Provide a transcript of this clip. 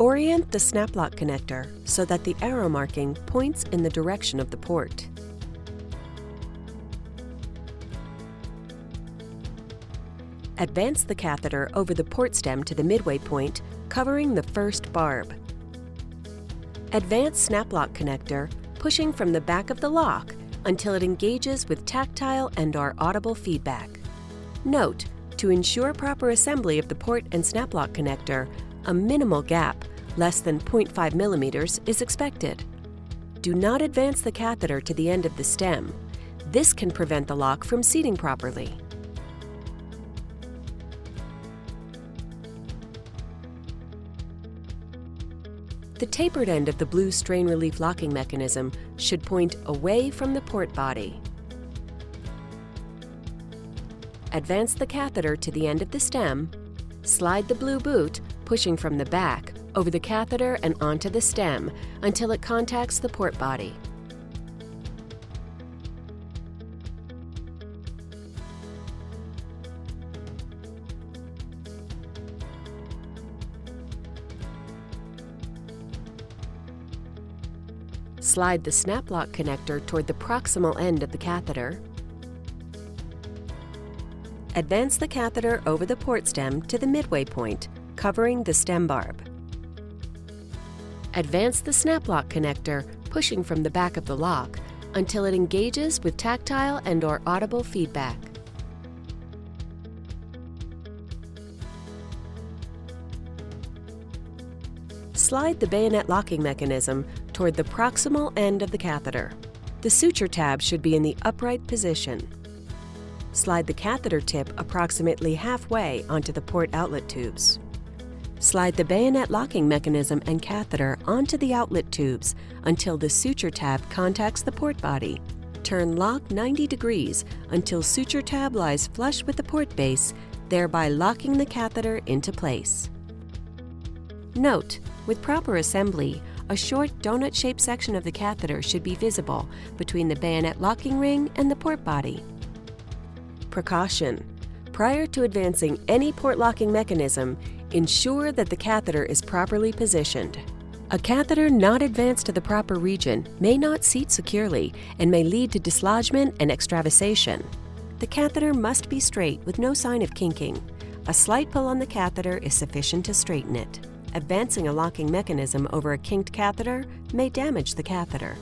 Orient the snap lock connector so that the arrow marking points in the direction of the port. Advance the catheter over the port stem to the midway point, covering the first barb. Advance snap lock connector, pushing from the back of the lock until it engages with tactile and/or audible feedback. Note, to ensure proper assembly of the port and snap lock connector, a minimal gap, less than 0.5 millimeters, is expected. Do not advance the catheter to the end of the stem. This can prevent the lock from seating properly. The tapered end of the blue strain relief locking mechanism should point away from the port body. Advance the catheter to the end of the stem, slide the blue boot, pushing from the back, over the catheter and onto the stem until it contacts the port body. Slide the snap lock connector toward the proximal end of the catheter. Advance the catheter over the port stem to the midway point, covering the stem barb. Advance the snap lock connector, pushing from the back of the lock until it engages with tactile and/or audible feedback. Slide the bayonet locking mechanism toward the proximal end of the catheter. The suture tab should be in the upright position. Slide the catheter tip approximately halfway onto the port outlet tubes. Slide the bayonet locking mechanism and catheter onto the outlet tubes until the suture tab contacts the port body. Turn lock 90 degrees until suture tab lies flush with the port base, thereby locking the catheter into place. Note, with proper assembly, a short donut-shaped section of the catheter should be visible between the bayonet locking ring and the port body. Precaution: prior to advancing any port locking mechanism, ensure that the catheter is properly positioned. A catheter not advanced to the proper region may not seat securely and may lead to dislodgement and extravasation. The catheter must be straight with no sign of kinking. A slight pull on the catheter is sufficient to straighten it. Advancing a locking mechanism over a kinked catheter may damage the catheter.